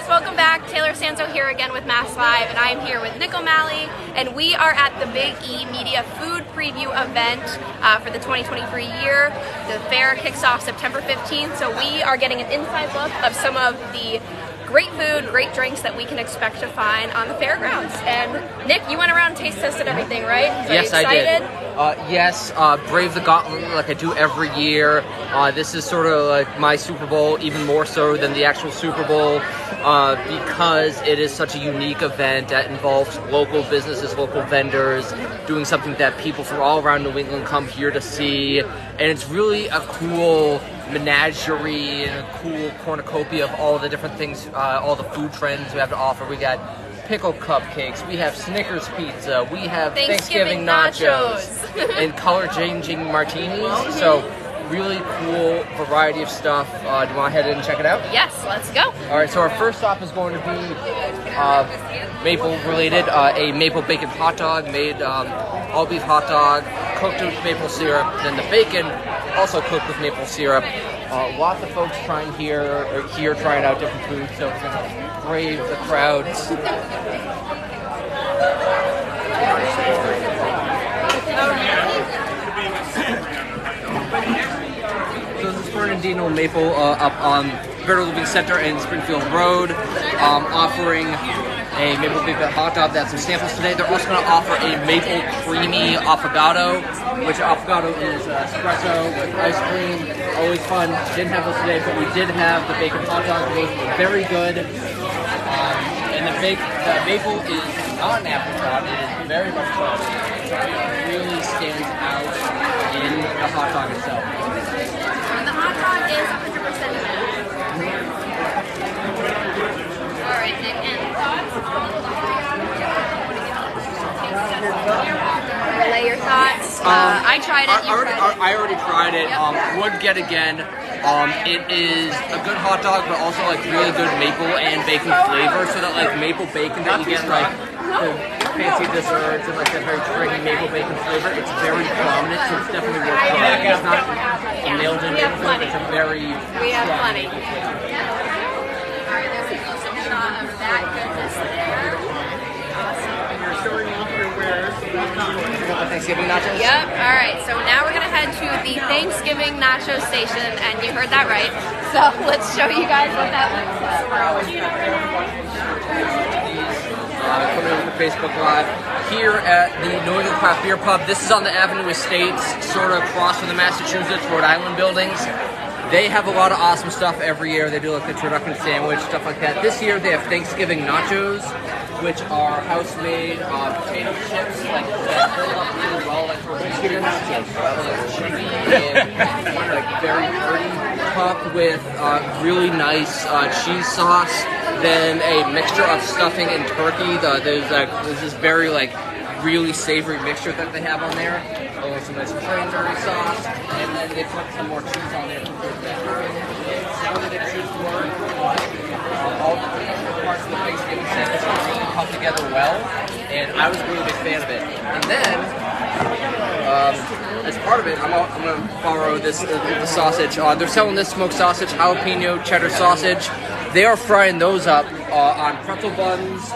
guys, welcome back. Taylor Sanzo here again with MassLive, and I am here with Nick O'Malley, and we are at the Big E Media Food Preview event for the 2023 year. The fair kicks off September 15th, so we are getting an inside look of some of the great food, great drinks that we can expect to find on the fairgrounds. And Nick, you went around and taste tested everything, right? So yes, are you excited? I did. Yes, brave the gauntlet like I do every year. This is sort of like my Super Bowl, even more so than the actual Super Bowl, because it is such a unique event that involves local businesses, local vendors, doing something that people from all around New England come here to see. And it's really a cool menagerie and a cool cornucopia of all the different things, all the food trends we have to offer. We got Pickle cupcakes, we have Snickers pizza, we have Thanksgiving nachos, and color-changing martinis. So really cool variety of stuff. Do you want to head in and check it out? Yes, let's go. All right, so our first stop is going to be maple-related, a maple bacon hot dog made all-beef hot dog, cooked with maple syrup. Then the bacon, also cooked with maple syrup. Lots of folks trying trying out different foods, so we're going to brave the crowds. So this is Fernandino Maple up on Better Living Center in Springfield Road, offering a maple bacon hot dog. That's some samples today. They're also going to offer a maple creamy affogato, which affogato is espresso with ice cream. Always fun. Didn't have those today, but we did have the bacon hot dog. Those were very good. And the maple is not an afterthought. It is very much fun. It really stands out in the hot dog itself. The hot dog is 100% All right, Nick, and thoughts? Relay your thoughts. I tried it. I already tried it. Yep. Would get again. It is a good hot dog, but also like really good maple and bacon flavor. So that like maple bacon that you get like the fancy desserts and like that very creamy maple bacon flavor, it's very prominent. So it's definitely worth trying. It's not a nailed in maple flavor. It's a very we have plenty. All right, there's a close-up shot of that goodness there. Thanksgiving nachos? Yep. All right. So now we're gonna head to the Thanksgiving nacho station, and you heard that right. So let's show you guys what that looks like. Coming over to Facebook Live here at the New England Craft Beer Pub. This is on the Avenue Estates, sort of across from the Massachusetts, Rhode Island buildings. They have a lot of awesome stuff every year. They do like the turducken sandwich, stuff like that. This year they have Thanksgiving nachos, which are house-made potato chips, like that hold up really well, like for Thanksgiving nachos. Like cheesy and like very hearty, topped with really nice cheese sauce. Then a mixture of stuffing and turkey. There's this very like really savory mixture that they have on there. Some nice cranberry sauce, and then they put some more cheese on there. Sounded it should work. All the parts of the Thanksgiving sandwich really come together well, and I was a really big fan of it. And then, as part of it, I'm going to borrow this the sausage. They're selling this smoked sausage, jalapeno cheddar sausage. They are frying those up on pretzel buns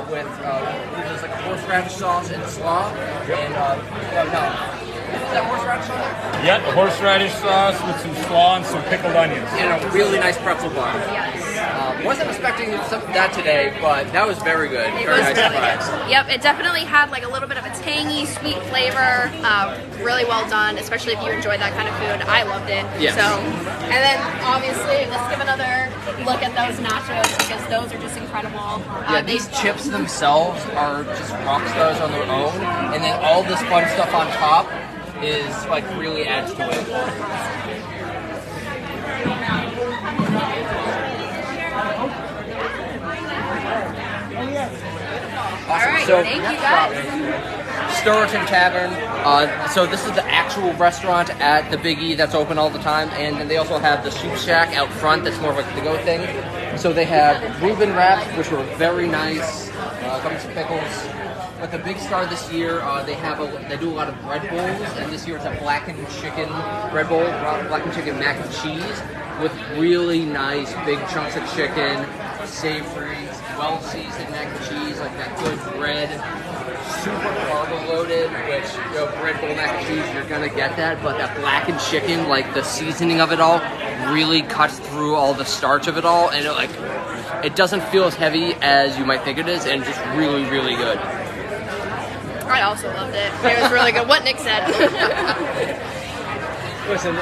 with there's like horseradish sauce and slaw. And is that horseradish sauce? Yep, horseradish sauce with some slaw and some pickled onions. And a really nice pretzel bun. Wasn't expecting that today, but that was very good. Very nice surprise. Yep, it definitely had like a little bit of a tangy, sweet flavor. Really well done, especially if you enjoy that kind of food. I loved it. Yes. So, and then obviously, let's give another look at those nachos because those are just incredible. These chips themselves are just rock stars on their own, and then all this fun stuff on top is like really adds to it. All right, so, thank you guys. Sturton Tavern. So this is the actual restaurant at the Big E that's open all the time, and then they also have the Soup Shack out front that's more of like the go thing. So they have Reuben wraps, which were very nice. Comes with pickles. But the big star this year, they do a lot of bread bowls, and this year it's a blackened chicken bread bowl, blackened chicken mac and cheese with really nice big chunks of chicken, savory, well-seasoned mac and cheese, like that good bread, super carbo-loaded, which, you know, bread bowl mac and cheese, you're gonna get that, but that blackened chicken, like the seasoning of it all, really cuts through all the starch of it all, and it doesn't feel as heavy as you might think it is, and just really, really good. I also loved it. It was really good. What Nick said. Listen,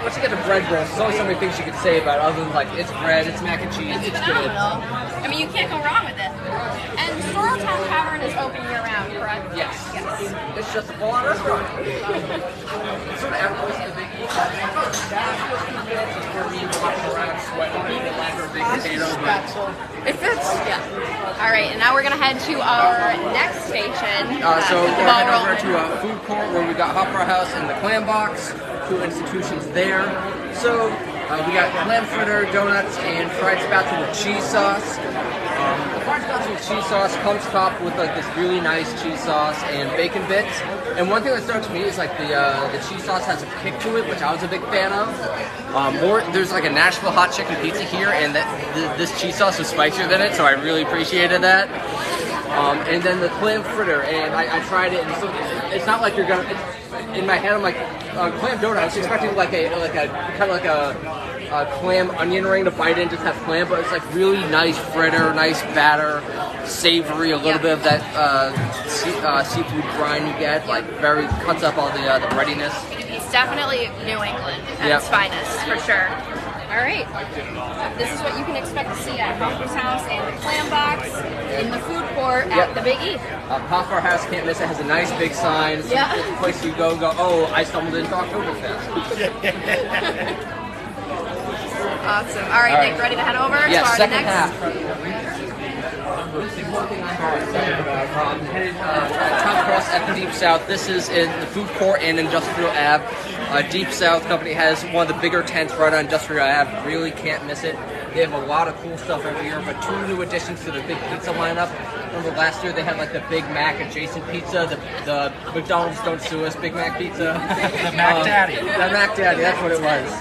once you get the bread roast, there's only so many things you could say about it, other than like, it's bread, it's mac and cheese, it's good. I mean, you can't go wrong with it. And Sorreltown Tavern is open year-round, correct? Yes. Yes. It's just a full-on restaurant. Sort of everyone's the big eat. It's where me and walking around sweating, eating like a big potato, but it fits. Yeah. All right, and now we're gonna head to our next station. So we're heading over to a food court where we got Hot Fry House and the Clam Box, two institutions there. So we got clam fritter, donuts, and fried spatula with cheese sauce. The fried spatula with cheese sauce comes topped with like this really nice cheese sauce and bacon bits. And one thing that struck me is like the cheese sauce has a kick to it, which I was a big fan of. There's like a Nashville hot chicken pizza here, and this cheese sauce was spicier than it, so I really appreciated that. And then the clam fritter, and I tried it, and so it's not like you're gonna. In my head, I'm like clam donut. I was expecting like a kind of like a clam onion ring to bite in, just have clam, but it's like really nice fritter, nice batter, savory, a little bit of that seafood brine you get, like very cuts up all the breadiness. It's definitely New England at its finest, for sure. All right, this is what you can expect to see at Hopper's House and the Clam Box in the food court at the Big E. Hot Fry House, can't miss it, has a nice big sign. It's a place you go, oh, I stumbled into Oktoberfest. Awesome. All right, Nick, ready to head over to our second next half. This is one thing I'm very excited about. I'm headed Top Cross at the Deep South. This is in the food court and Industrial Ave. Deep South Company has one of the bigger tents right on Industrial Ave. Really can't miss it. They have a lot of cool stuff every year, but two new additions to the big pizza lineup. Remember last year they had like the Big Mac adjacent pizza, the McDonald's Don't Sue Us Big Mac pizza. The Mac Daddy. The Mac Daddy, that's what it was.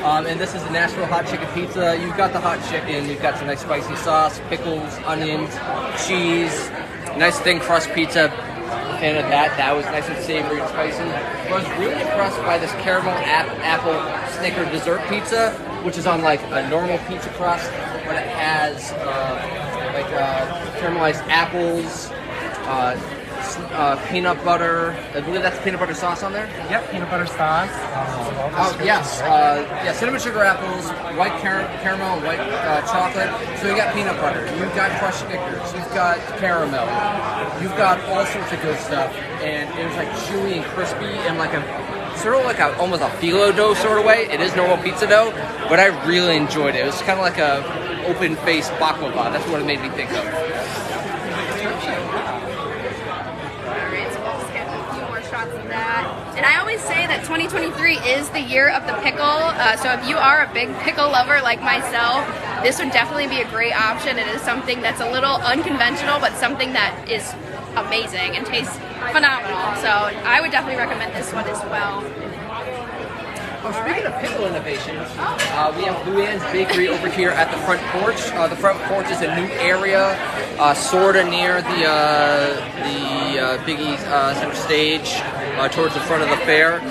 And this is the Nashville hot chicken pizza. You've got the hot chicken, you've got some nice spicy sauce, pickles, onions, cheese, nice thin crust pizza. Fan of that. That was nice and savory and spicy. I was really impressed by this caramel apple Snicker dessert pizza, which is on like a normal pizza crust, but it has caramelized apples, peanut butter. I believe that's peanut butter sauce on there. Yep, peanut butter sauce. Yes. Cinnamon sugar apples, white caramel, and white chocolate. So you got peanut butter, you've got crushed Snickers, you've got caramel, you've got all sorts of good stuff. And it was like chewy and crispy and like a sort of like almost a phyllo dough sort of way. It is normal pizza dough, but I really enjoyed it. It was kind of like a open-faced baklava. That's what it made me think of. And I always say that 2023 is the year of the pickle, so if you are a big pickle lover like myself, this would definitely be a great option. It is something that's a little unconventional, but something that is amazing and tastes phenomenal. So I would definitely recommend this one as well. Speaking of pickle innovation, we have Luannes Bakery over here at the front porch. The front porch is a new area, sort of near the Big E center stage, towards the front of the fair.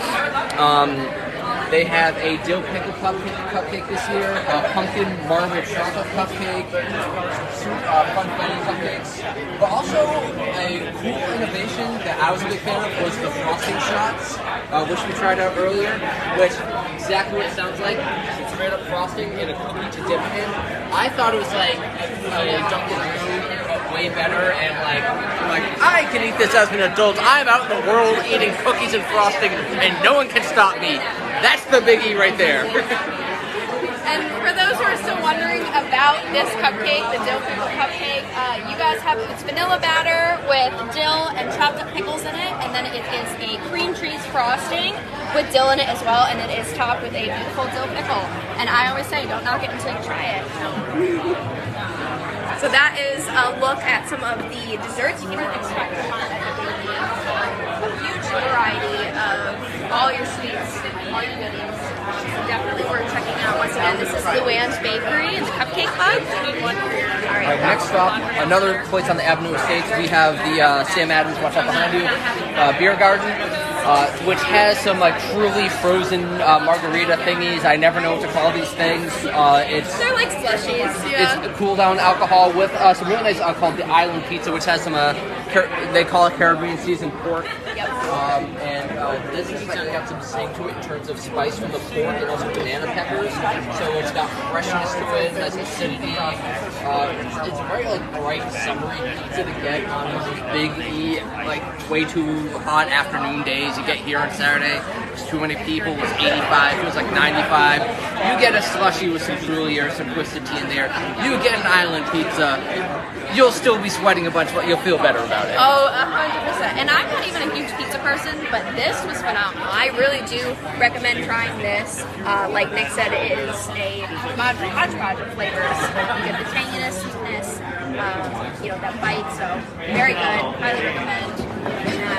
They have a dill pickle cupcake this year, a pumpkin marble chocolate cupcake, fun filling cupcakes, but also a cool innovation that I was a big fan of was the frosting shots, which we tried out earlier, which exactly what it sounds like. It's straight up frosting in a cookie to dip in. I thought it was like Dunkin' way better, and like I can eat this as an adult. I'm out in the world eating cookies and frosting, and no one can stop me. That's the biggie right there. And for those who are still wondering about this cupcake, the dill pickle cupcake, you guys have it's vanilla batter with dill and chopped up pickles in it, and then it is a cream cheese frosting with dill in it as well, and it is topped with a beautiful dill pickle. And I always say, don't knock it until you try it. So that is a look at some of the desserts you can expect to find at the Big E. A huge variety of all your sweets, all your goodies. Definitely worth checking out. Once again, this is Luannes Bakery and the Cupcake Club. All right, next stop, another place on the Avenue Estates. We have the Sam Adams, watch out behind you, beer garden, which has some like truly frozen margarita thingies. I never know what to call these things. They're like slushies. Yeah. It's cool down alcohol with some really nice called the Island Pizza, which has some they call it Caribbean seasoned pork. Yep. This is like got some zing to it in terms of spice from the pork and also banana peppers. So it's got freshness to it, nice acidity. It's very like bright, summery pizza to get on those big E, like way too hot afternoon days. You get here on Saturday, there's too many people. It was 85, it was like 95. You get a slushie with some truly or some twisted tea in there. You get an island pizza. You'll still be sweating a bunch, but you'll feel better about it. Oh, 100%. And I'm not even a huge pizza person, but this was phenomenal. I really do recommend trying this. Like Nick said, it is a hodgepodge of flavors. You get the tanginess, sweetness, that bite. So very good. Highly recommend.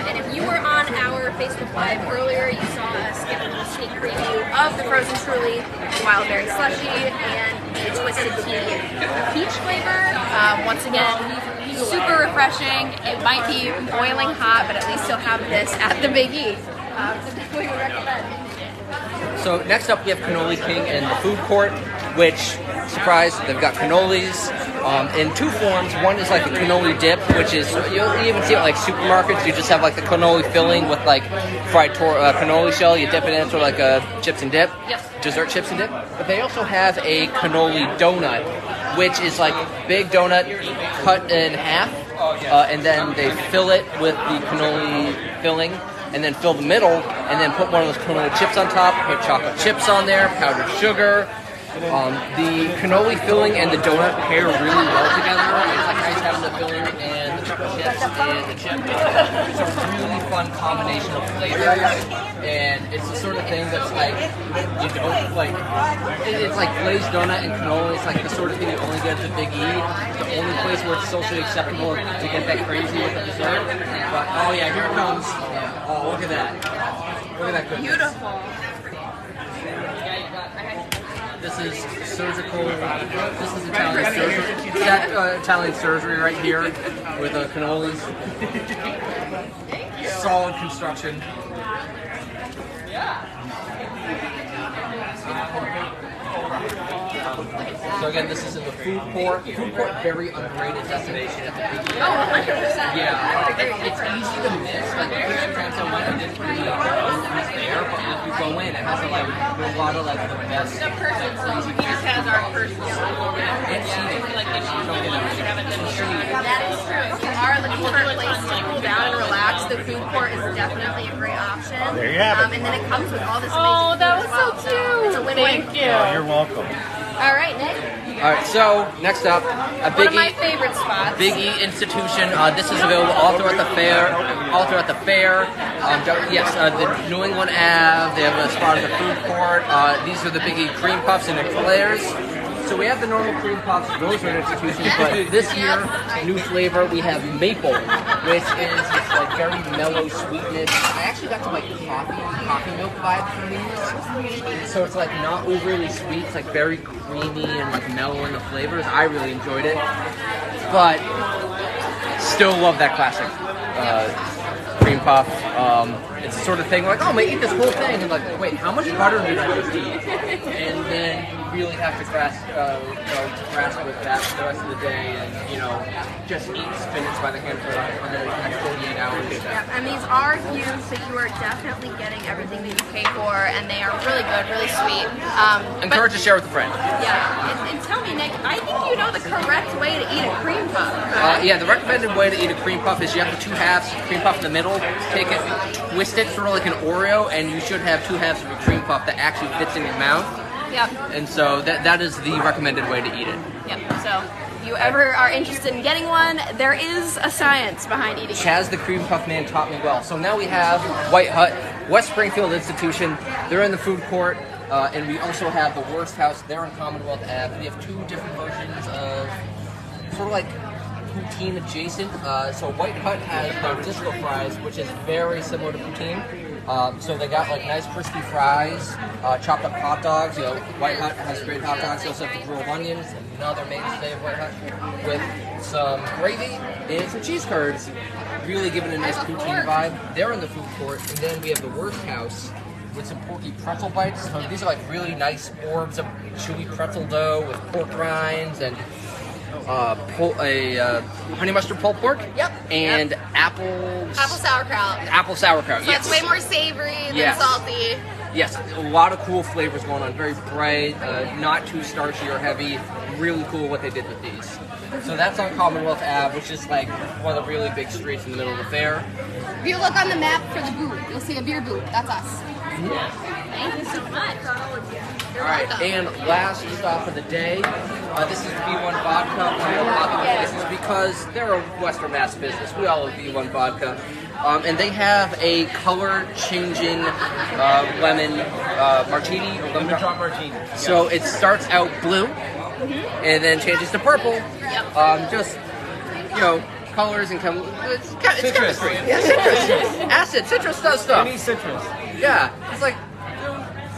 And if you were on our Facebook Live earlier, you saw us give a little sneak preview of the Frozen Truly, Wild Berry Slushie, and the Twisted Tea peach flavor. Once again, super refreshing. It might be boiling hot, but at least you'll have this at the Big E. So definitely would recommend. So next up we have Cantoli King in the food court, which, surprise, they've got cannolis in two forms. One is like a cannoli dip, which is, you'll even see it like supermarkets. You just have like the cannoli filling with like fried cannoli shell. You dip it in, sort of like a chips and dip, dessert chips and dip. But they also have a cannoli donut, which is like big donut cut in half, and then they fill it with the cannoli filling, and then fill the middle, and then put one of those cannoli chips on top, put chocolate chips on there, powdered sugar. The cannoli filling and the donut pair really well together. It's like nice having the filling and the chocolate chips and the chip. It's a really fun combination of flavors, and it's the sort of thing that's like, you don't like, it's like glazed donut and cannoli. It's like the sort of thing you only get at the Big E. The only place where it's socially acceptable to get that crazy with the dessert. But oh yeah, here it comes. Oh, look at that. Look at that goodness. Beautiful. This is surgical. This is Italian surgery. That Italian surgery right here with cannolis. Solid construction. So again, this is in the food court. Food court, very underrated destination at the Big E. Oh, 100%. Yeah, it's easy to miss. Like sometimes I went and didn't really know who's there, but if you go in, it has a lot of like the best. The person has our person. It's cheating. That is true. If you are looking for a place to cool down and relax, the food court is definitely a great option. There you have it. And then it comes with all this amazing Oh, that was food as well. so cute. It's a win-win. Thank you. Oh, you're welcome. All right, Nick. All right, so next up, a One Big of my E. favorite spots. Big E institution. This is available all throughout the fair. The New England Ave. They have a spot in the food court. These are the Big E cream puffs and eclairs. So we have the normal cream puffs. Those are an institution. But this year, new flavor, we have maple, which is this like very mellow sweetness. I actually got some like coffee milk vibe from these. So it's like not overly sweet. It's like very creamy and like mellow in the flavors. I really enjoyed it. But still love that classic cream puff. It's the sort of thing like, oh, I'm gonna eat this whole thing, and like, wait, how much butter did you just eat? And then you really have to grasp with that for the rest of the day, and just eat spinach by the handful for the next 48 hours. Yeah, and these are huge, so you are definitely getting everything that you pay for, and they are really good, really sweet. Encourage to share with a friend. Yeah, and tell me, Nick, I think you know the correct way to eat a cream puff. Yeah, the recommended way to eat a cream puff is you have the two halves, cream puff in the middle, take it, twist it sort of like an Oreo, and you should have two halves of a cream puff that actually fits in your mouth. Yep. And so that is the recommended way to eat it. Yep. So if you ever are interested in getting one, there is a science behind eating it. Chaz, the cream puff man, taught me well. So now we have White Hut, West Springfield Institution. They're in the food court, and we also have the Worst House. They're in Commonwealth Ave. We have two different versions of sort of like poutine adjacent. So White Hut has their disco fries, which is very similar to poutine. So they got like nice crispy fries, chopped up hot dogs. You know, White Hut has great hot dogs. They also have the grilled onions, another mainstay of White Hut, with some gravy and some cheese curds, really giving it a nice poutine vibe. They're in the food court, and then we have the Worst House with some porky pretzel bites. So these are like really nice orbs of chewy pretzel dough with pork rinds and honey mustard pulled pork. Yep. And apple sauerkraut. Apple sauerkraut. So yes. it's way more savory than Yes. salty. Yes, a lot of cool flavors going on. Very bright, not too starchy or heavy. Really cool what they did with these. So that's on Commonwealth Ave, which is like one of the really big streets in the middle of the fair. If you look on the map for the booth, you'll see a beer booth. That's us. Thank you so much. You're All right, welcome. and last stop of the day. This is V1 Vodka, one of the popular places because they're a Western Mass business. We all love V1 Vodka. And they have a color-changing lemon martini. Lemon drop martini. So it starts out blue, and then changes to purple. Yep. Just, you know, colors and it's Citrus. chemistry. Yeah, citrus. Acid. Citrus does stuff. Any citrus. Yeah. It's like,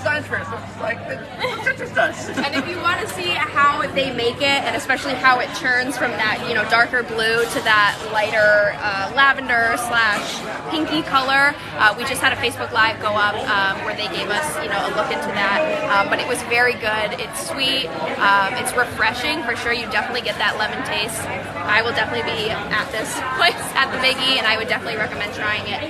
science fair stuff. It's like, what citrus does. And if you want to see how they make it, and especially how it turns from that, you know, darker blue to that lighter lavender / pinky color, we just had a Facebook Live go up where they gave us, you know, a look into that. But it was very good. It's sweet. It's refreshing for sure. You definitely get that lemon taste. I will definitely be at this place at the Big E, and I would definitely recommend trying it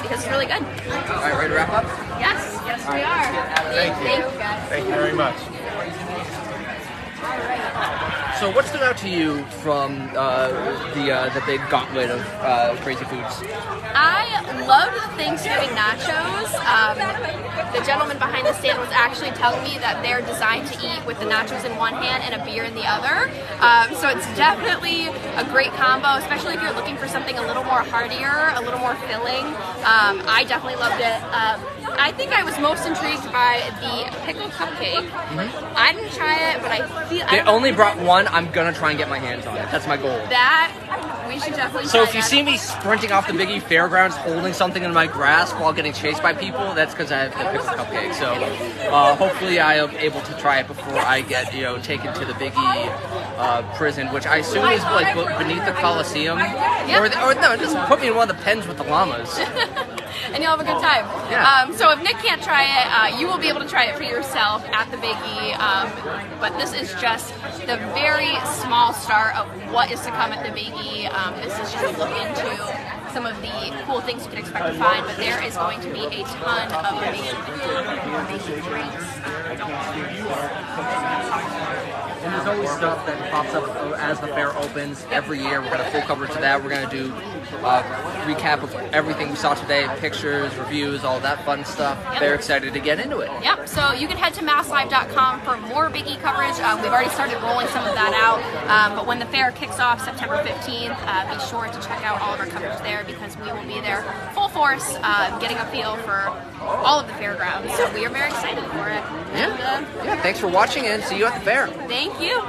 because it's really good. All right, ready to wrap up? Yes, we are. Thank you. Thank you, guys. Thank you very much. So what stood out to you from the big gauntlet of crazy foods? I loved the Thanksgiving nachos. The gentleman behind the stand was actually telling me that they're designed to eat with the nachos in one hand and a beer in the other. So it's definitely a great combo, especially if you're looking for something a little more heartier, a little more filling. I definitely loved it. I think I was most intrigued by the pickle cupcake. I didn't try it, but I feel They only brought one. I'm gonna try and get my hands on it. That's my goal. that we should definitely. So try if you that. see me sprinting off the Biggie Fairgrounds holding something in my grasp while getting chased by people, that's because I have the pickle cupcake. So hopefully I am able to try it before I get taken to the Biggie prison, which I assume is like beneath the Coliseum. Or no, just put me in one of the pens with the llamas. And you'll have a good time. Yeah. So if Nick can't try it, you will be able to try it for yourself at the Big E. But this is just the very small start of what is to come at the Big E. This is just a look into some of the cool things you can expect to find, but there is going to be a ton of amazing food, amazing drinks. And there's always stuff that pops up as the fair opens every year. We're going to full coverage of that. We're going to do recap of everything we saw today, pictures, reviews, all that fun stuff. Yep. They're excited to get into it. Yep, so you can head to MassLive.com for more Big E coverage. We've already started rolling some of that out, but when the fair kicks off September 15th, be sure to check out all of our coverage there because we will be there full force, getting a feel for all of the fairgrounds. So we are very excited for it. Yeah. Thanks for watching and see you at the fair. Thank you.